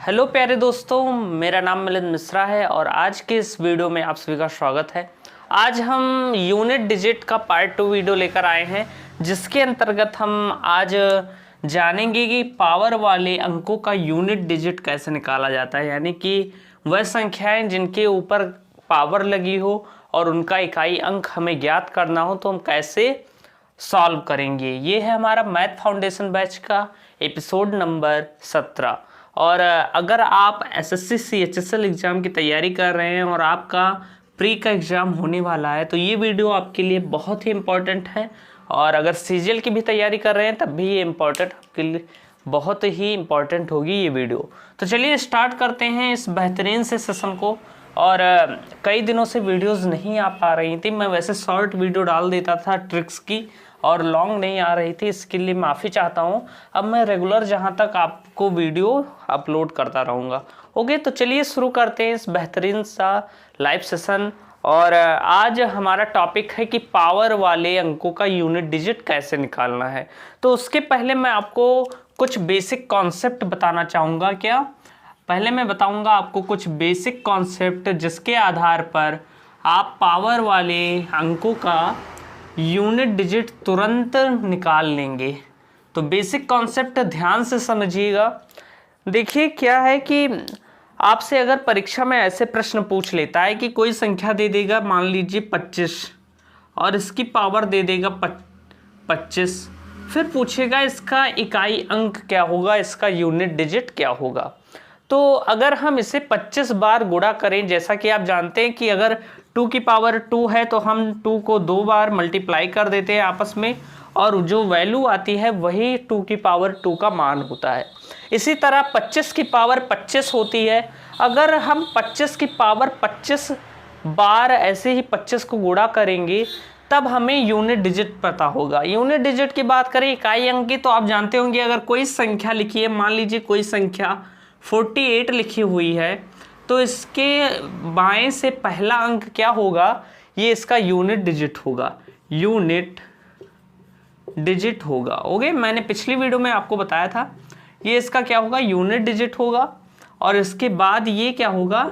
Hello प्यारे दोस्तों, मेरा नाम मिलिंद मिश्रा है और आज के इस वीडियो में आप सभी का स्वागत है। आज हम यूनिट डिजिट का पार्ट 2 वीडियो लेकर आए हैं, जिसके अंतर्गत हम आज जानेंगे कि पावर वाले अंकों का यूनिट डिजिट कैसे निकाला जाता है। यानी कि वह संख्याएं जिनके ऊपर पावर लगी हो और उनका इकाई अंक हमें ज्ञात करना हो तो हम कैसे सॉल्व करेंगे। ये है हमारा मैथ फाउंडेशन बैच का एपिसोड नंबर 17। और अगर आप एसएससी सीएचएसएल एग्ज़ाम की तैयारी कर रहे हैं और आपका प्री का एग्ज़ाम होने वाला है तो ये वीडियो आपके लिए बहुत ही इम्पोर्टेंट है। और अगर सीजीएल की भी तैयारी कर रहे हैं तब भी ये इम्पोर्टेंट आपके लिए बहुत ही इम्पोर्टेंट होगी ये वीडियो। तो चलिए स्टार्ट करते हैं इस बेहतरीन से सेशन को। और कई दिनों से वीडियोस नहीं आ पा रही थी। मैं वैसे शॉर्ट वीडियो डाल देता था ट्रिक्स की और लॉन्ग नहीं आ रही थी, इसके लिए माफ़ी चाहता हूँ। अब मैं रेगुलर जहाँ तक आपको वीडियो अपलोड करता रहूँगा। ओके, तो चलिए शुरू करते हैं इस बेहतरीन सा लाइव सेशन। और आज हमारा टॉपिक है कि पावर वाले अंकों का यूनिट डिजिट कैसे निकालना है। तो उसके पहले मैं आपको कुछ बेसिक कॉन्सेप्ट बताना चाहूँगा। क्या पहले मैं बताऊँगा आपको कुछ बेसिक कॉन्सेप्ट जिसके आधार पर आप पावर वाले अंकों का यूनिट डिजिट तुरंत निकाल लेंगे। तो बेसिक कॉन्सेप्ट ध्यान से समझिएगा। देखिए क्या है कि आपसे अगर परीक्षा में ऐसे प्रश्न पूछ लेता है कि कोई संख्या दे देगा, मान लीजिए 25, और इसकी पावर दे देगा 25, फिर पूछेगा इसका इकाई अंक क्या होगा, इसका यूनिट डिजिट क्या होगा। तो अगर हम इसे 25 बार गुणा करें, जैसा कि आप जानते हैं कि अगर 2 की पावर 2 है तो हम 2 को 2 बार मल्टीप्लाई कर देते हैं आपस में, और जो वैल्यू आती है वही 2 की पावर 2 का मान होता है। इसी तरह 25 की पावर 25 होती है। अगर हम 25 की पावर 25 बार ऐसे ही 25 को गुणा करेंगे तब हमें यूनिट डिजिट पता होगा। यूनिट डिजिट की बात करें इकाई अंक की, तो आप जानते होंगे अगर कोई संख्या लिखी है, मान लीजिए कोई संख्या 48 लिखी हुई है, तो इसके बाएं से पहला अंक क्या होगा, ये इसका यूनिट डिजिट होगा। यूनिट डिजिट होगा। ओके, मैंने पिछली वीडियो में आपको बताया था ये इसका क्या होगा, यूनिट डिजिट होगा। और इसके बाद ये क्या होगा,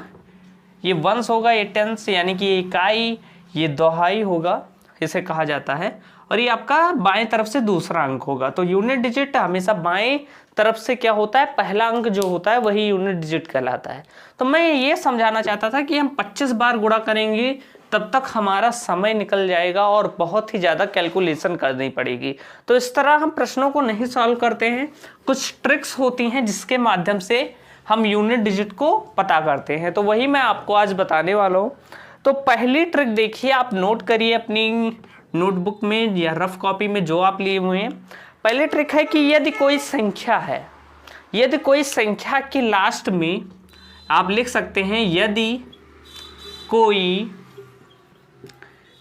ये वंस होगा, ये टेंस यानी कि इकाई, ये दोहाई होगा, इसे कहा जाता है। और ये आपका बाएं तरफ से दूसरा अंक होगा। तो यूनिट डिजिट हमेशा बाएं तरफ से क्या होता है, पहला अंक जो होता है वही यूनिट डिजिट कहलाता है। तो मैं ये समझाना चाहता था कि हम 25 बार गुणा करेंगे तब तक हमारा समय निकल जाएगा और बहुत ही ज़्यादा कैलकुलेशन करनी पड़ेगी। तो इस तरह हम प्रश्नों को नहीं सॉल्व करते हैं। कुछ ट्रिक्स होती हैं जिसके माध्यम से हम यूनिट डिजिट को पता करते हैं, तो वही मैं आपको आज बताने वाला हूँ। तो पहली ट्रिक देखिए, आप नोट करिए अपनी नोटबुक में या रफ कॉपी में जो आप लिए हुए हैं। पहली ट्रिक है कि यदि कोई संख्या है, यदि कोई संख्या के लास्ट में आप लिख सकते हैं, यदि कोई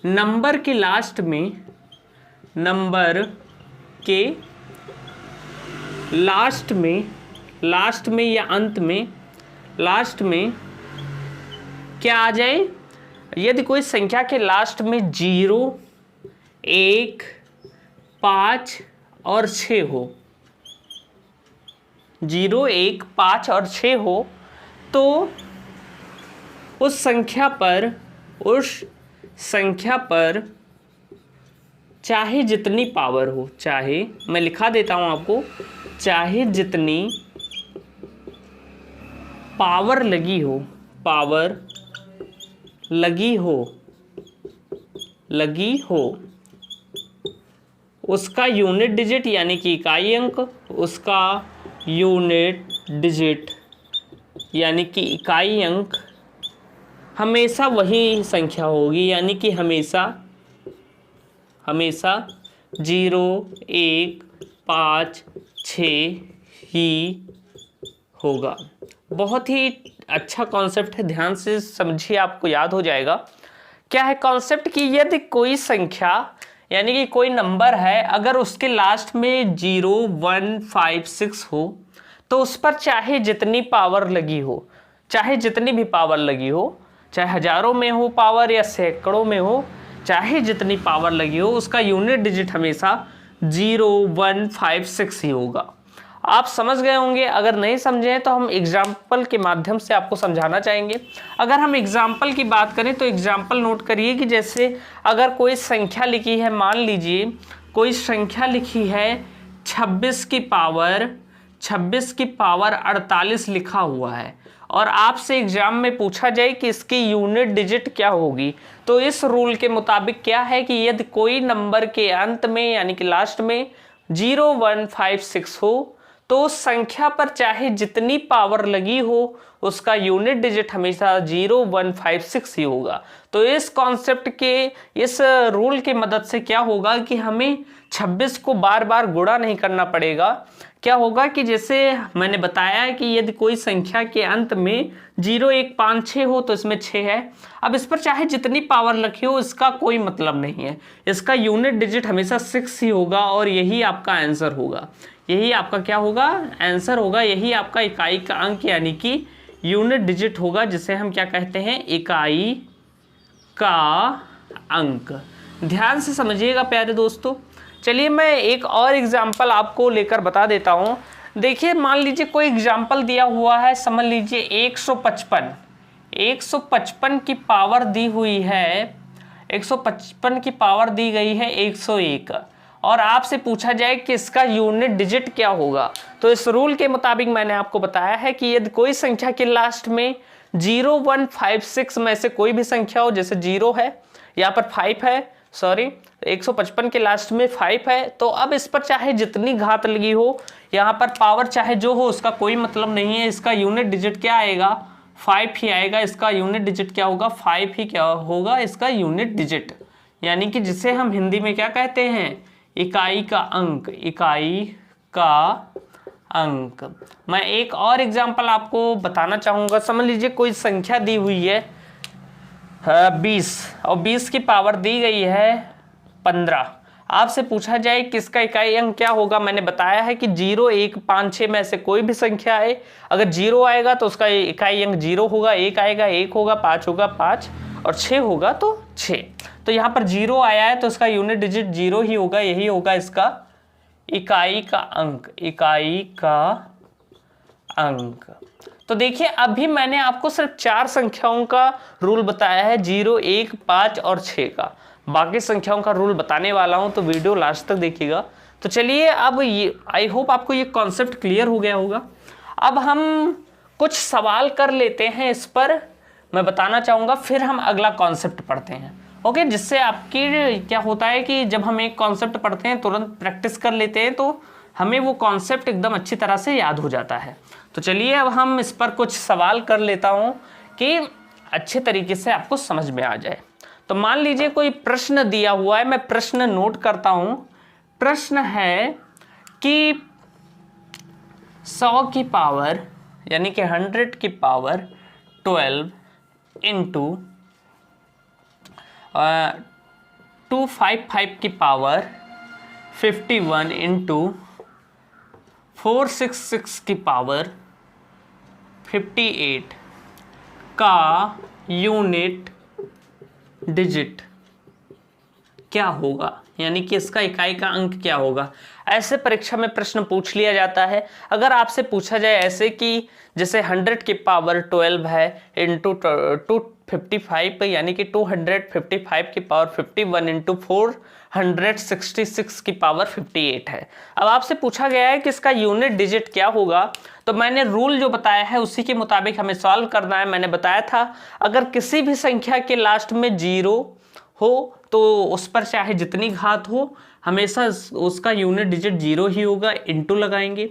नंबर के लास्ट में, नंबर के लास्ट में या अंत में, लास्ट में क्या आ जाए, यदि कोई संख्या के लास्ट में 0, 1, 5 और 6 हो, 0, 1, 5 और 6 हो, तो उस संख्या पर चाहे जितनी पावर हो, चाहे, मैं लिखा देता हूं आपको, चाहे जितनी पावर लगी हो, पावर लगी हो, उसका यूनिट डिजिट यानी कि इकाई अंक, उसका यूनिट डिजिट यानी कि इकाई अंक हमेशा वही संख्या होगी, यानी कि हमेशा 0, 1, 5, 6 ही होगा। बहुत ही अच्छा कॉन्सेप्ट है, ध्यान से समझिए, आपको याद हो जाएगा। क्या है कॉन्सेप्ट कि यदि कोई संख्या यानी कि कोई नंबर है, अगर उसके लास्ट में 0, 1, 5, 6 हो तो उस पर चाहे जितनी पावर लगी हो, चाहे जितनी भी पावर लगी हो, चाहे हजारों में हो पावर या सैकड़ों में हो, चाहे जितनी पावर लगी हो, उसका यूनिट डिजिट हमेशा 0, 1, 5, 6 ही होगा। आप समझ गए होंगे। अगर नहीं समझे तो हम एग्जाम्पल के माध्यम से आपको समझाना चाहेंगे। अगर हम एग्जाम्पल की बात करें तो एग्जाम्पल नोट करिए कि जैसे अगर कोई संख्या लिखी है, मान लीजिए कोई संख्या लिखी है 26 की पावर 48 लिखा हुआ है और आपसे एग्जाम में पूछा जाए कि इसकी यूनिट डिजिट क्या होगी, तो इस रूल के मुताबिक क्या है कि यदि कोई नंबर के अंत में यानी कि लास्ट में 0156 हो तो उस संख्या पर चाहे जितनी पावर लगी हो उसका यूनिट डिजिट हमेशा 0156 ही होगा। तो इस कॉन्सेप्ट के इस रूल की मदद से क्या होगा कि हमें 26 को बार बार गुणा नहीं करना पड़ेगा। क्या होगा कि जैसे मैंने बताया कि यदि कोई संख्या के अंत में 0156 हो तो इसमें 6 है। अब इस पर चाहे जितनी पावर लिखी हो इसका कोई मतलब नहीं है, इसका यूनिट डिजिट हमेशा 6 ही होगा और यही आपका आंसर होगा। यही आपका क्या होगा, आंसर होगा। यही आपका इकाई का अंक यानी कि यूनिट डिजिट होगा, जिसे हम क्या कहते हैं, इकाई का अंक। ध्यान से समझिएगा प्यारे दोस्तों। चलिए मैं एक और एग्जाम्पल आपको लेकर बता देता हूँ। देखिए मान लीजिए कोई एग्जाम्पल दिया हुआ है, समझ लीजिए 155 की पावर दी हुई है, 155 की पावर दी गई है 101 और आपसे पूछा जाए कि इसका यूनिट डिजिट क्या होगा। तो इस रूल के मुताबिक मैंने आपको बताया है कि यदि कोई संख्या के लास्ट में 0156 में से कोई भी संख्या हो, जैसे 0 है, यहाँ पर 5 है, सॉरी 155 के लास्ट में 5 है, तो अब इस पर चाहे जितनी घात लगी हो, यहाँ पर पावर चाहे जो हो उसका कोई मतलब नहीं है, इसका यूनिट डिजिट क्या आएगा, 5 ही आएगा। इसका यूनिट डिजिट क्या होगा, 5 ही क्या होगा इसका यूनिट डिजिट, यानी कि जिसे हम हिंदी में क्या कहते हैं, इकाई का अंक। इकाई का अंक। मैं एक और एग्जांपल आपको बताना चाहूँगा। समझ लीजिए कोई संख्या दी हुई है 20 और 20 की पावर दी गई है 15। आपसे पूछा जाए किसका इकाई अंक क्या होगा। मैंने बताया है कि 0, 1, 5, 6 में से कोई भी संख्या है, अगर 0 आएगा तो उसका इकाई अंक 0 होगा, 1 आएगा 1 होगा, 5 होगा 5 और 6 होगा तो 6। तो यहाँ पर 0 आया है तो इसका यूनिट डिजिट 0 ही होगा, यही होगा इसका इकाई का अंक। इकाई का अंक। तो देखिए अभी मैंने आपको सिर्फ 4 संख्याओं का रूल बताया है, 0, 1, 5 और 6 का। बाकी संख्याओं का रूल बताने वाला हूं, तो वीडियो लास्ट तक देखिएगा। तो चलिए अब ये आई होप आपको ये कॉन्सेप्ट क्लियर हो गया होगा। अब हम कुछ सवाल कर लेते हैं, इस पर मैं बताना चाहूँगा, फिर हम अगला कॉन्सेप्ट पढ़ते हैं। ओके, जिससे आपकी क्या होता है कि जब हम एक कॉन्सेप्ट पढ़ते हैं तुरंत प्रैक्टिस कर लेते हैं तो हमें वो कॉन्सेप्ट एकदम अच्छी तरह से याद हो जाता है। तो चलिए अब हम इस पर कुछ सवाल कर लेता हूँ कि अच्छे तरीके से आपको समझ में आ जाए। तो मान लीजिए कोई प्रश्न दिया हुआ है, मैं प्रश्न नोट करता हूँ। प्रश्न है कि 100 की पावर यानी कि 100 की पावर 12 इंटू 255 की पावर 51 इंटू 466 की पावर 58 का यूनिट डिजिट क्या होगा, यानी कि इसका इकाई का अंक क्या होगा। ऐसे परीक्षा में प्रश्न पूछ लिया जाता है। अगर आपसे पूछा जाए ऐसे कि जैसे 100 की पावर 12 है इंटू 255 यानी कि 255 की पावर 51 इंटू 466 की पावर 58 है। अब आपसे पूछा गया है कि इसका यूनिट डिजिट क्या होगा, तो मैंने रूल जो बताया है उसी के मुताबिक हमें सॉल्व करना है। मैंने बताया था अगर किसी भी संख्या के लास्ट में 0 हो तो उस पर चाहे जितनी घात हो हमेशा उसका यूनिट डिजिट 0 ही होगा, इंटू लगाएंगे।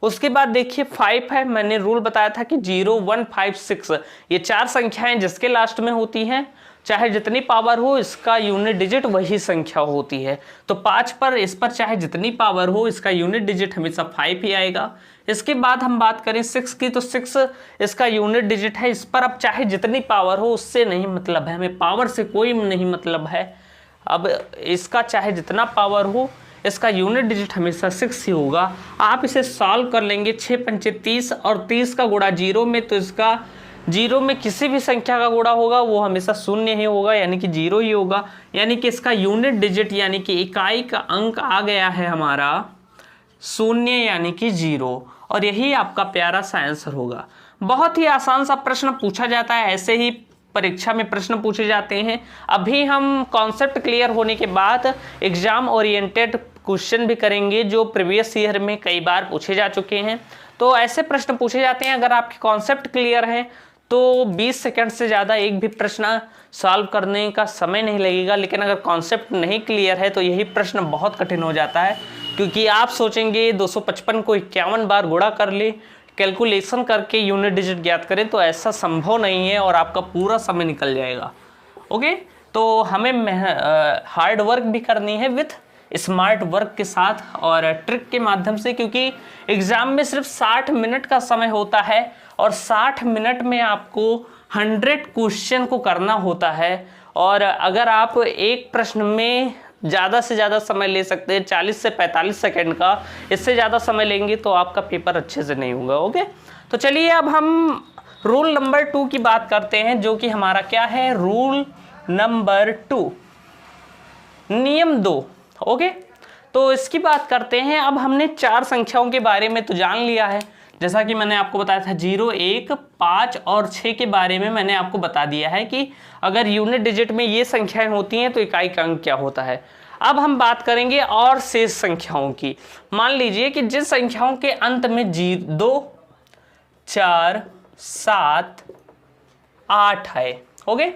उसके बाद देखिए 5 है, मैंने रूल बताया था कि 0, 1, 5, 6 ये 4 संख्याएं जिसके लास्ट में होती हैं चाहे जितनी पावर हो इसका यूनिट डिजिट वही संख्या होती है। तो 5 पर इस पर चाहे जितनी पावर हो इसका यूनिट डिजिट हमेशा 5 ही आएगा। इसके बाद हम बात करें 6 की, तो 6 इसका यूनिट डिजिट है। इस पर अब चाहे जितनी पावर हो उससे नहीं मतलब है, हमें पावर से कोई नहीं मतलब है। अब इसका चाहे जितना पावर हो इसका यूनिट डिजिट हमेशा 6 ही होगा। आप इसे सॉल्व कर लेंगे, 6 पंचे 30 और 30 का गुणा 0 में, तो इसका 0 में किसी भी संख्या का गुणा होगा वो हमेशा 0 ही होगा, यानी कि 0 ही होगा। यानी कि इसका यूनिट डिजिट यानी कि इकाई का अंक आ गया है हमारा शून्य यानी कि 0, और यही आपका प्यारा सा आंसर होगा। बहुत ही आसान सा प्रश्न पूछा जाता है, ऐसे ही परीक्षा में प्रश्न पूछे जाते हैं। अभी हम कॉन्सेप्ट क्लियर होने के बाद एग्जाम ओरिएंटेड क्वेश्चन भी करेंगे जो प्रीवियस ईयर में कई बार पूछे जा चुके हैं। तो ऐसे प्रश्न पूछे जाते हैं, अगर आपके कॉन्सेप्ट क्लियर है तो 20 सेकंड से ज़्यादा एक भी प्रश्न सॉल्व करने का समय नहीं लगेगा। लेकिन अगर कॉन्सेप्ट नहीं क्लियर है तो यही प्रश्न बहुत कठिन हो जाता है, क्योंकि आप सोचेंगे 255 को 51 बार गुणा कर ले, कैलकुलेशन करके यूनिट डिजिट ज्ञात करें, तो ऐसा संभव नहीं है और आपका पूरा समय निकल जाएगा। ओके, तो हमें हार्ड वर्क भी करनी है विथ स्मार्ट वर्क के साथ और ट्रिक के माध्यम से, क्योंकि एग्जाम में सिर्फ 60 मिनट का समय होता है और 60 मिनट में आपको 100 क्वेश्चन को करना होता है। और अगर आप एक प्रश्न में ज़्यादा से ज़्यादा समय ले सकते हैं 40 से 45 सेकंड का, इससे ज़्यादा समय लेंगे तो आपका पेपर अच्छे से नहीं होगा। ओके, तो चलिए अब हम रूल नंबर 2 की बात करते हैं, जो कि हमारा क्या है, रूल नंबर 2, नियम 2। ओके, तो इसकी बात करते हैं। अब हमने 4 संख्याओं के बारे में तो जान लिया है, जैसा कि मैंने आपको बताया था 0, 1, 5 और 6 के बारे में मैंने आपको बता दिया है कि अगर यूनिट डिजिट में ये संख्याएं होती हैं तो इकाई का अंक क्या होता है। अब हम बात करेंगे और शेष संख्याओं की। मान लीजिए कि जिन संख्याओं के अंत में 2, 4, 7, 8 है। ओके,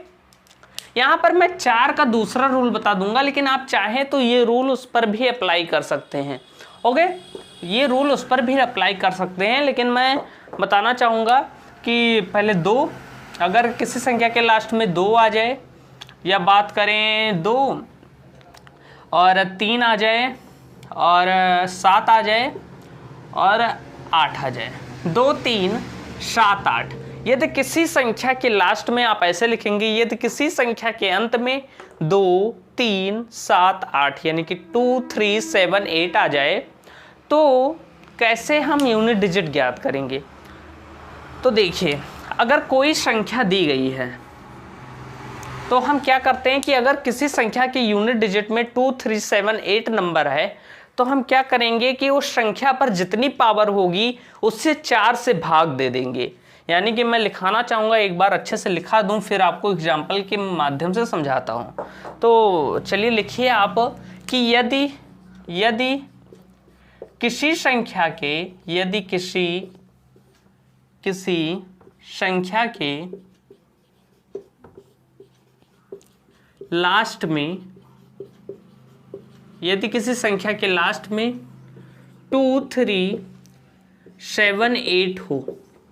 यहाँ पर मैं 4 का दूसरा रूल बता दूंगा, लेकिन आप चाहें तो ये रूल उस पर भी अप्लाई कर सकते हैं। ओके, ये रूल उस पर भी अप्लाई कर सकते हैं, लेकिन मैं बताना चाहूँगा कि पहले 2, अगर किसी संख्या के लास्ट में 2 आ जाए, या बात करें 2 और 3 आ जाए और 7 आ जाए और 8 आ जाए, 2, 3, 7, 8, यदि किसी संख्या के लास्ट में आप ऐसे लिखेंगे, यदि किसी संख्या के अंत में 2, 3, 7, 8 यानी कि 2, 3, 7, 8 आ जाए, तो कैसे हम यूनिट डिजिट ज्ञात करेंगे। तो देखिए, अगर कोई संख्या दी गई है तो हम क्या करते हैं कि अगर किसी संख्या के यूनिट डिजिट में 2, 3, 7, 8 नंबर है, तो हम क्या करेंगे कि उस संख्या पर जितनी पावर होगी उससे 4 से भाग दे देंगे। यानी कि मैं लिखाना चाहूँगा, एक बार अच्छे से लिखा दूँ, फिर आपको एग्जाम्पल के माध्यम से समझाता हूँ। तो चलिए लिखिए आप कि यदि किसी संख्या के, यदि किसी संख्या के लास्ट में, यदि किसी संख्या के लास्ट में 2, 3, 7, 8 हो,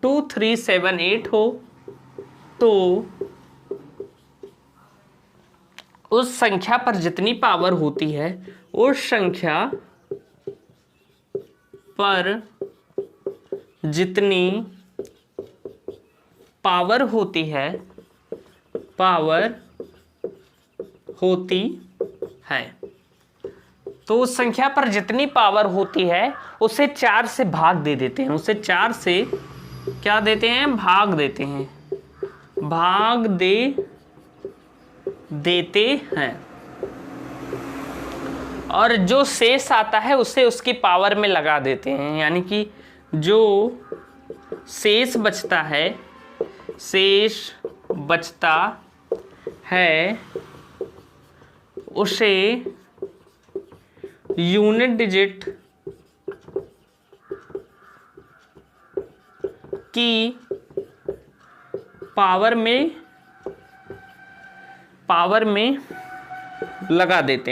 2, 3, 7, 8 हो, तो उस संख्या पर जितनी पावर होती है, उस संख्या पर जितनी पावर होती है, तो उस संख्या पर जितनी पावर होती है उसे 4 से भाग दे देते हैं। उसे 4 से क्या देते हैं, भाग देते हैं, भाग देते हैं। और जो शेष आता है उसे उसकी पावर में लगा देते हैं। यानी कि जो शेष बचता है उसे यूनिट डिजिट की पावर में लगा देते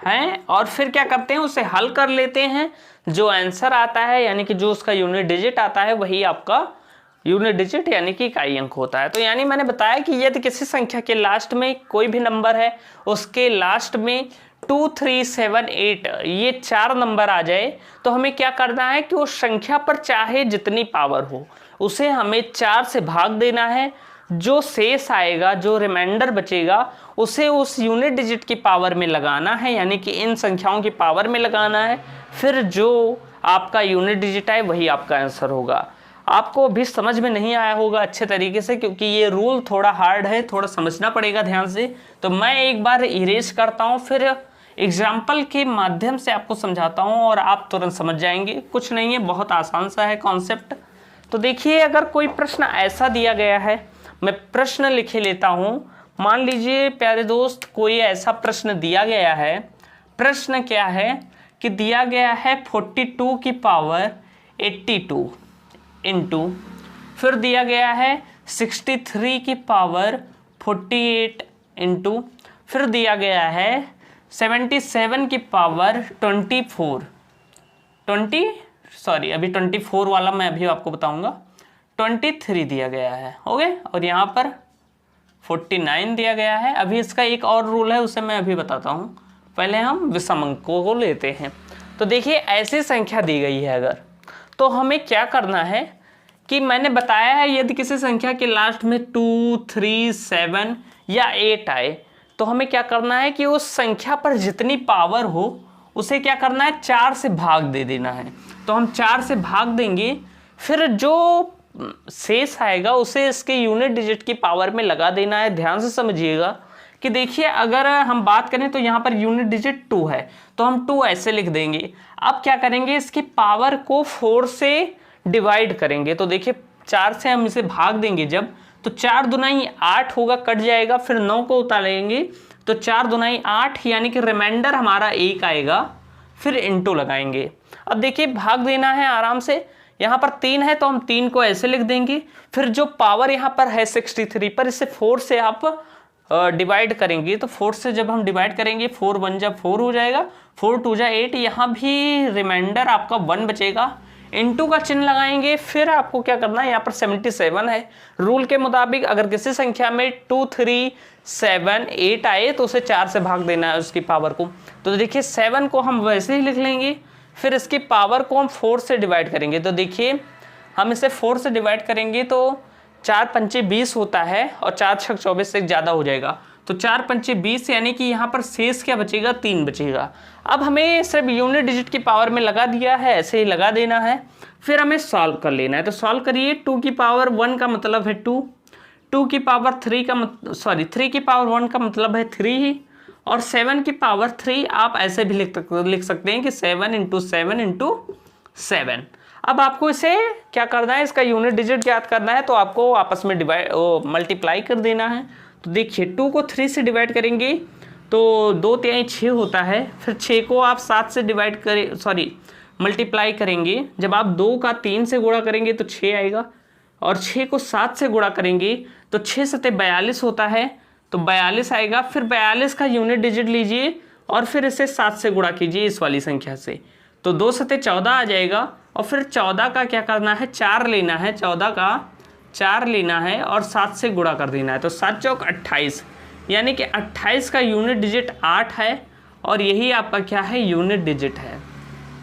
हैं, और फिर क्या करते हैं, उसे हल कर लेते हैं। जो आंसर आता है, यानी कि जो उसका यूनिट डिजिट आता है, वही आपका यूनिट डिजिट यानी कि इकाई अंक होता है। तो यानी मैंने बताया कि यदि किसी संख्या के लास्ट में कोई भी नंबर है, उसके लास्ट में 2, 3, 7, 8 ये 4 नंबर आ जाए, तो हमें क्या करना है कि उस संख्या पर चाहे जितनी पावर हो उसे हमें 4 से भाग देना है। जो शेष आएगा, जो रिमाइंडर बचेगा, उसे उस यूनिट डिजिट की पावर में लगाना है, यानी कि इन संख्याओं की पावर में लगाना है। फिर जो आपका यूनिट डिजिट है वही आपका आंसर होगा। आपको भी समझ में नहीं आया होगा अच्छे तरीके से, क्योंकि ये रूल थोड़ा हार्ड है, थोड़ा समझना पड़ेगा ध्यान से। तो मैं एक बार इरेज करता हूँ, फिर एग्जाम्पल के माध्यम से आपको समझाता हूँ और आप तुरंत समझ जाएंगे। कुछ नहीं है, बहुत आसान सा है कॉन्सेप्ट। तो देखिए, अगर कोई प्रश्न ऐसा दिया गया है, मैं प्रश्न लिखे लेता हूँ। मान लीजिए प्यारे दोस्त, कोई ऐसा प्रश्न दिया गया है। प्रश्न क्या है कि दिया गया है 42 की पावर 82 इंटू, फिर दिया गया है 63 की पावर 48 इंटू, फिर दिया गया है 77 की पावर 24 वाला मैं अभी आपको बताऊंगा, 23 दिया गया है। ओके, और यहाँ पर 49 दिया गया है। अभी इसका एक और रूल है, उसे मैं अभी बताता हूँ। पहले हम विषम अंकों को लेते हैं। तो देखिए, ऐसी संख्या दी गई है अगर, तो हमें क्या करना है कि मैंने बताया है यदि किसी संख्या के लास्ट में 2, 3, 7 या 8 आए, तो हमें क्या करना है कि उस संख्या पर जितनी पावर हो उसे क्या करना है, 4 से भाग दे देना है। तो हम 4 से भाग देंगे, फिर जो शेष आएगा उसे इसके यूनिट डिजिट की पावर में लगा देना है। ध्यान से समझिएगा कि देखिए, अगर हम बात करें तो यहाँ पर यूनिट डिजिट 2 है, तो हम 2 ऐसे लिख देंगे। अब क्या करेंगे, इसकी पावर को 4 से डिवाइड करेंगे। तो देखिए, 4 से हम इसे भाग देंगे जब, तो 4 दुनाई 8 होगा, कट जाएगा, फिर 9 को उतारेंगे तो 4 दुनाई 8, यानी कि रिमाइंडर हमारा 1 आएगा, फिर इंटू लगाएंगे। अब देखिए, भाग देना है आराम से। यहाँ पर 3 है तो हम 3 को ऐसे लिख देंगे, फिर जो पावर यहाँ पर है 63 पर, इसे 4 से आप डिवाइड करेंगे। तो 4 से जब हम डिवाइड करेंगे, 4 1 जा 4 हो जाएगा, 4 2 जा 8, यहाँ भी रिमाइंडर आपका 1 बचेगा। इंटू का चिन्ह लगाएंगे, फिर आपको क्या करना है, यहाँ पर 77 है। रूल के मुताबिक अगर किसी संख्या में 2, 3, 7, 8 आए तो उसे 4 से भाग देना है उसकी पावर को। तो देखिए, 7 को हम वैसे ही लिख लेंगे, फिर इसकी पावर को हम 4 से डिवाइड करेंगे। तो देखिए, हम इसे 4 से डिवाइड करेंगे तो 4 पंचे 20 होता है, और 4 छक 24 से ज़्यादा हो जाएगा। तो 4 पंचे 20, यानी कि यहाँ पर शेष क्या बचेगा, 3 बचेगा। अब हमें सिर्फ यूनिट डिजिट की पावर में लगा दिया है, ऐसे ही लगा देना है। फिर हमें सॉल्व कर लेना है। तो सॉल्व करिए। 2 की पावर 1 का मतलब है 2, 2 की पावर 3 की पावर 1 का मतलब है 3 ही, और 7 की पावर 3 आप ऐसे भी लिख सकते हैं कि 7 × 7 × 7। अब आपको इसे क्या करना है, इसका यूनिट डिजिट ज्ञात करना है, तो आपको आपस में मल्टीप्लाई कर देना है। तो देखिए, 2 को 3 से डिवाइड करेंगे तो 2 3 6 होता है, फिर 6 को आप 7 से मल्टीप्लाई करेंगे। जब आप 2 का 3 से गुणा करेंगे तो 6 आएगा, और 6 को 7 से गुणा करेंगे तो 6 7 42 होता है, तो 42 आएगा। फिर 42 का यूनिट डिजिट लीजिए और फिर इसे 7 से गुणा कीजिए इस वाली संख्या से, तो 2 7 14 आ जाएगा। और फिर 14 का क्या करना है, 4 लेना है, 14 का 4 लेना है और 7 से गुणा कर देना है। तो 7 चौक 28, यानी कि 28 का यूनिट डिजिट 8 है, और यही आपका क्या है, यूनिट डिजिट है,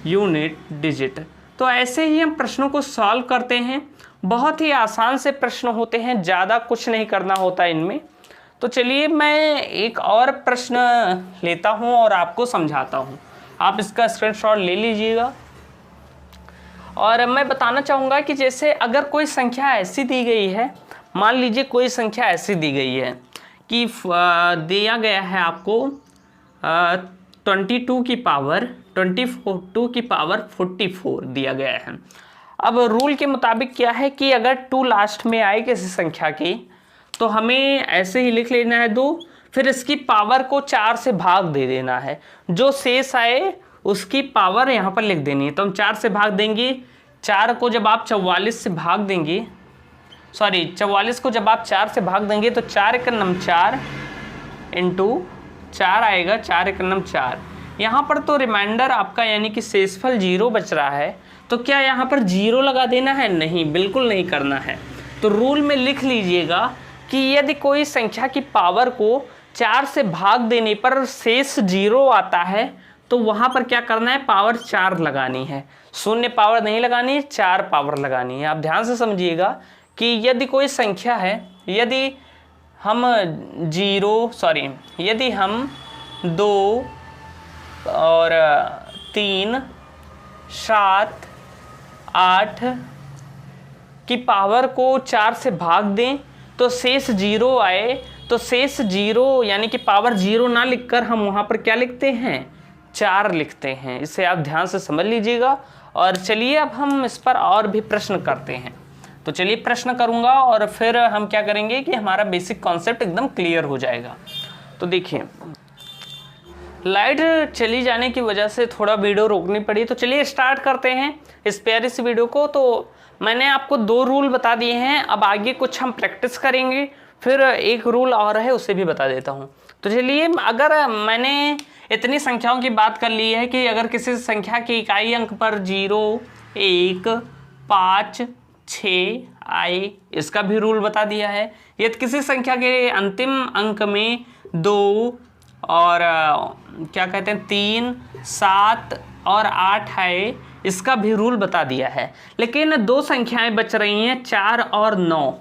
यूनिट डिजिट। तो ऐसे ही हम प्रश्नों को सॉल्व करते हैं। बहुत ही आसान से प्रश्न होते हैं, ज़्यादा कुछ नहीं करना होता इनमें। तो चलिए, मैं एक और प्रश्न लेता हूँ और आपको समझाता हूँ। आप इसका स्क्रीनशॉट ले लीजिएगा। और मैं बताना चाहूँगा कि जैसे अगर कोई संख्या ऐसी दी गई है, मान लीजिए कोई संख्या ऐसी दी गई है कि दिया गया है आपको 22 की पावर 44 दिया गया है। अब रूल के मुताबिक क्या है कि अगर 2 लास्ट में आए किसी संख्या की, तो हमें ऐसे ही लिख लेना है 2, फिर इसकी पावर को 4 से भाग दे देना है। जो शेष आए उसकी पावर यहाँ पर लिख देनी है। तो हम 4 से भाग देंगे। 4 को जब आप 44 से भाग देंगे, 44 को जब आप 4 से भाग देंगे तो 4 × 4 इंटू 4 आएगा, 4 × 4। यहाँ पर तो रिमाइंडर आपका यानी कि शेषफल 0 बच रहा है, तो क्या यहाँ पर 0 लगा देना है? नहीं, बिल्कुल नहीं करना है। तो रूल में लिख लीजिएगा कि यदि कोई संख्या की पावर को 4 से भाग देने पर शेष 0 आता है, तो वहाँ पर क्या करना है, पावर 4 लगानी है। 0 पावर नहीं लगानी है, 4 पावर लगानी है। आप ध्यान से समझिएगा कि यदि कोई संख्या है, यदि हम 2 और 3 7 8 कि पावर को 4 से भाग दें तो शेष 0 आए, तो शेष 0 यानी कि पावर 0 ना लिखकर हम वहाँ पर क्या लिखते हैं, 4 लिखते हैं। इसे आप ध्यान से समझ लीजिएगा। और चलिए अब हम इस पर और भी प्रश्न करते हैं। तो चलिए प्रश्न करूँगा और फिर हम क्या करेंगे कि हमारा बेसिक कॉन्सेप्ट एकदम क्लियर हो जाएगा। तो देखिए, लाइट चली जाने की वजह से थोड़ा वीडियो रोकनी पड़ी, तो चलिए स्टार्ट करते हैं इस प्यारी सी वीडियो को। तो मैंने आपको 2 रूल बता दिए हैं, अब आगे कुछ हम प्रैक्टिस करेंगे, फिर एक रूल और है उसे भी बता देता हूँ। तो चलिए, अगर मैंने इतनी संख्याओं की बात कर ली है कि अगर किसी संख्या के इकाई अंक पर 0, 1, 5, 6 आए, इसका भी रूल बता दिया है। यदि किसी संख्या के अंतिम अंक में 2 और क्या कहते हैं 3, 7 और 8 आए, इसका भी रूल बता दिया है। लेकिन 2 संख्याएं बच रही हैं, 4 और 9,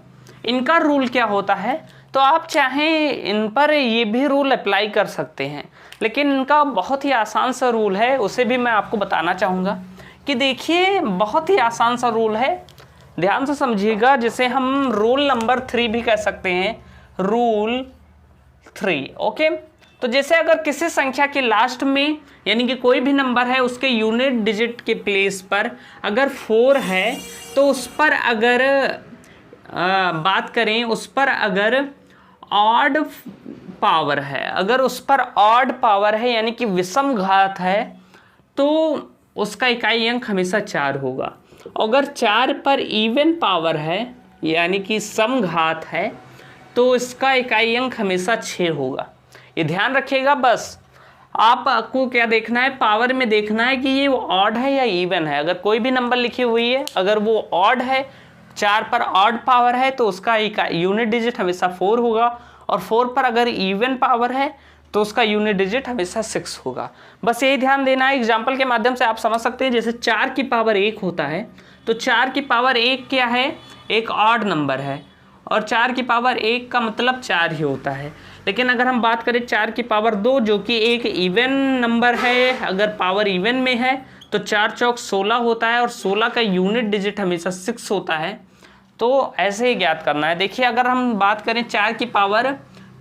इनका रूल क्या होता है? तो आप चाहें इन पर ये भी रूल अप्लाई कर सकते हैं, लेकिन इनका बहुत ही आसान सा रूल है, उसे भी मैं आपको बताना चाहूँगा। कि देखिए, बहुत ही आसान सा रूल है, ध्यान से समझिएगा, जिसे हम रूल नंबर 3 भी कह सकते हैं, रूल 3। ओके, तो जैसे अगर किसी संख्या के लास्ट में यानी कि कोई भी नंबर है, उसके यूनिट डिजिट के प्लेस पर अगर 4 है, तो उस पर अगर बात करें, उस पर अगर ऑड पावर है, अगर उस पर ऑड पावर है यानी कि विषम घात है, तो उसका इकाई अंक हमेशा 4 होगा। अगर 4 पर इवन पावर है यानी कि सम घात है, तो इसका इकाई अंक हमेशा 6 होगा। ये ध्यान रखिएगा। बस आपको क्या देखना है, पावर में देखना है कि ये ऑड है या इवन है। अगर कोई भी नंबर लिखी हुई है, अगर वो ऑड है, 4 पर ऑड पावर है, तो उसका यूनिट डिजिट हमेशा 4 होगा। और 4 पर अगर इवन पावर है, तो उसका यूनिट डिजिट हमेशा 6 होगा। बस यही ध्यान देना है। एग्जाम्पल के माध्यम से आप समझ सकते हैं, जैसे 4 की पावर 1 होता है, तो 4 की पावर 1 क्या है, एक ऑड नंबर है, और 4 की पावर 1 का मतलब 4 ही होता है। लेकिन अगर हम बात करें 4 की पावर 2, जो कि एक इवन नंबर है, अगर पावर इवन में है, तो 4 चौक 16 होता है, और 16 का यूनिट डिजिट हमेशा 6 होता है। तो ऐसे ही ज्ञात करना है। देखिए, अगर हम बात करें 4 की पावर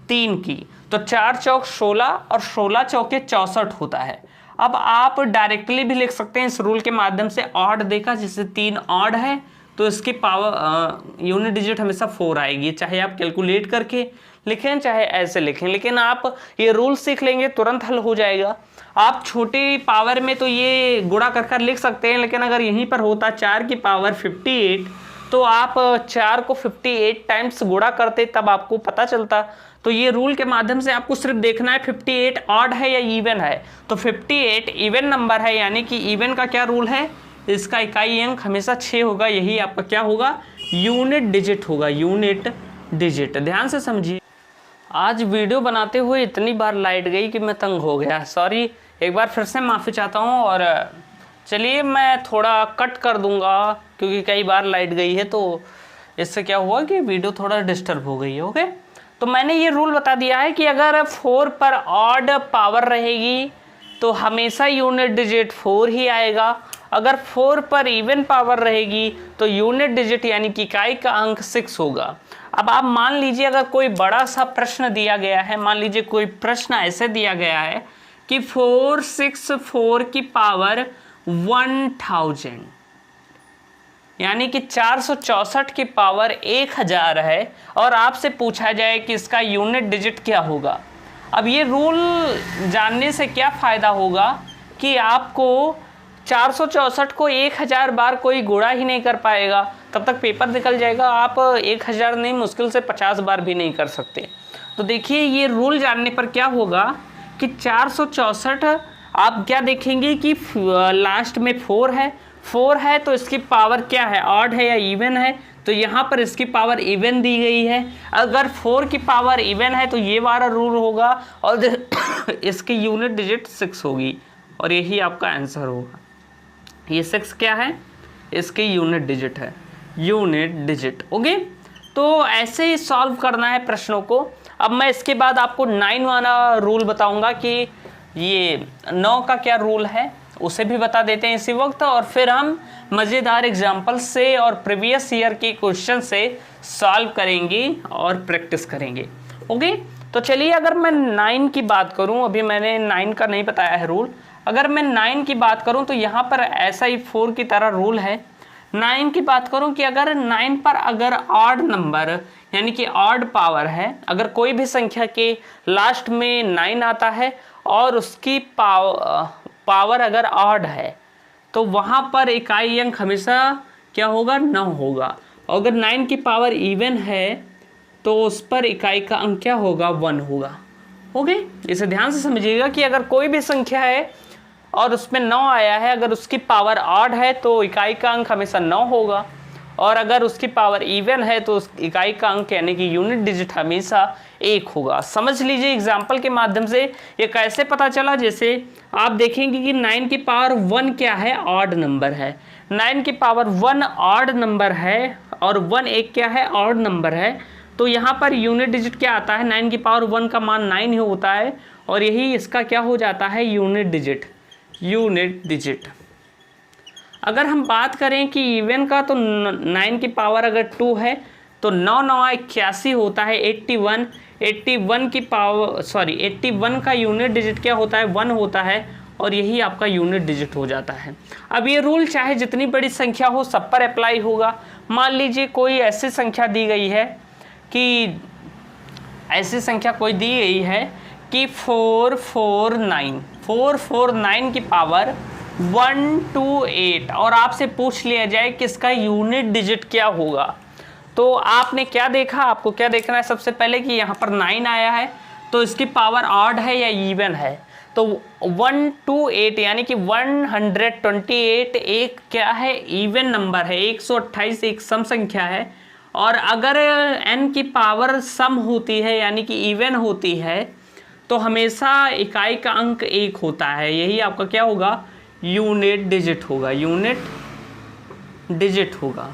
3 की, तो 4 चौक 16 और 16 चौके 64 होता है। अब आप डायरेक्टली भी लिख सकते हैं इस रूल के माध्यम से। ऑड देखा, जैसे 3 ऑड है, तो इसकी पावर यूनिट डिजिट हमेशा 4 आएगी, चाहे आप कैलकुलेट करके लिखें चाहे ऐसे लिखें। लेकिन आप ये रूल सीख लेंगे, तुरंत हल हो जाएगा। आप छोटी पावर में तो ये गुणा कर लिख सकते हैं, लेकिन अगर यहीं पर होता 4 की पावर 58, तो आप 4 को 58 टाइम्स गुणा करते, तब आपको पता चलता। तो ये रूल के माध्यम से आपको सिर्फ देखना है 58 ऑड है या इवन है। तो 58 इवन नंबर है, यानी कि इवन का क्या रूल है, इसका इकाई अंक हमेशा 6 होगा। यही आपका क्या होगा, यूनिट डिजिट होगा, यूनिट डिजिट। ध्यान से समझिए। आज वीडियो बनाते हुए इतनी बार लाइट गई कि मैं तंग हो गया, सॉरी, एक बार फिर से माफ़ी चाहता हूँ। और चलिए, मैं थोड़ा कट कर दूंगा, क्योंकि कई बार लाइट गई है, तो इससे क्या हुआ कि वीडियो थोड़ा डिस्टर्ब हो गई है। ओके, तो मैंने ये रूल बता दिया है कि अगर 4 पर ऑड पावर रहेगी, तो हमेशा यूनिट डिजिट 4 ही आएगा। अगर 4 पर इवन पावर रहेगी, तो यूनिट डिजिट यानी कि इकाई का अंक 6 होगा। अब आप मान लीजिए, अगर कोई बड़ा सा प्रश्न दिया गया है, मान लीजिए कोई प्रश्न ऐसे दिया गया है कि 464 की पावर 1000, यानी कि 464 की पावर 1000 है, और आपसे पूछा जाए कि इसका यूनिट डिजिट क्या होगा। अब ये रूल जानने से क्या फ़ायदा होगा कि आपको 464 को 1000 बार कोई गुणा ही नहीं कर पाएगा, तब तक पेपर निकल जाएगा। आप 1000 नहीं, मुश्किल से 50 बार भी नहीं कर सकते। तो देखिए, ये रूल जानने पर क्या होगा कि 464 आप क्या देखेंगे कि लास्ट में 4 है, तो इसकी पावर क्या है, ऑड है या इवन है, तो यहाँ पर इसकी पावर इवन दी गई है। अगर 4 की पावर इवन है, तो ये वाला रूल होगा, और इसकी यूनिट डिजिट 6 होगी, और यही आपका आंसर होगा। ये 6 क्या है, इसकी यूनिट डिजिट है, यूनिट डिजिट। ओके, तो ऐसे ही सॉल्व करना है प्रश्नों को। अब मैं इसके बाद आपको 9 वाला रूल बताऊंगा कि ये 9 का क्या रूल है। उसे भी बता देते हैं इसी वक्त, और फिर हम मज़ेदार एग्जाम्पल से और प्रीवियस ईयर के क्वेश्चन से सॉल्व करेंगे और प्रैक्टिस करेंगे। ओके, तो चलिए अगर मैं 9 की बात करूं, अभी मैंने 9 का नहीं बताया है रूल, अगर मैं 9 की बात करूं तो यहाँ पर ऐसा ही 4 की तरह रूल है। 9 की बात करूं कि अगर 9 पर अगर ऑड नंबर यानी कि ऑड पावर है, अगर कोई भी संख्या के लास्ट में 9 आता है और उसकी पावर अगर ऑड है तो वहाँ पर इकाई अंक हमेशा क्या होगा, 9 होगा। अगर 9 की पावर इवन है तो उस पर इकाई का अंक क्या होगा, 1 होगा। ओके, इसे ध्यान से समझिएगा कि अगर कोई भी संख्या है और उसमें 9 आया है, अगर उसकी पावर ऑड है तो इकाई का अंक हमेशा 9 होगा, और अगर उसकी पावर इवन है तो उस इकाई का अंक यानी कि यूनिट डिजिट हमेशा 1 होगा। समझ लीजिए एग्जाम्पल के माध्यम से ये कैसे पता चला। जैसे आप देखेंगे कि 9 की पावर 1 क्या है, ऑड नंबर है। 9 की पावर 1 ऑड नंबर है और 1 एक क्या है, ऑड नंबर है। तो यहाँ पर यूनिट डिजिट क्या आता है, 9 की पावर 1 का मान 9 ही होता है, और यही इसका क्या हो जाता है, यूनिट डिजिट। यूनिट डिजिट अगर हम बात करें कि इवन का, तो 9 की पावर अगर 2 है तो 9 9 81 होता है, 81। 81 की पावर 81 का यूनिट डिजिट क्या होता है, 1 होता है, और यही आपका यूनिट डिजिट हो जाता है। अब ये रूल चाहे जितनी बड़ी संख्या हो सब पर अप्लाई होगा। मान लीजिए कोई ऐसी संख्या दी गई है कि ऐसी संख्या कोई दी गई है कि 449 की पावर 128, और आपसे पूछ लिया जाए कि इसका यूनिट डिजिट क्या होगा, तो आपने क्या देखा, आपको क्या देखना है सबसे पहले कि यहाँ पर 9 आया है तो इसकी पावर ऑड है या इवन है। तो 128 यानी कि 128 एक क्या है, इवन नंबर है। 128 एक सम संख्या है, और अगर n की पावर सम होती है यानी कि इवन होती है तो हमेशा इकाई का अंक 1 होता है। यही आपका क्या होगा, यूनिट डिजिट होगा। यूनिट डिजिट होगा।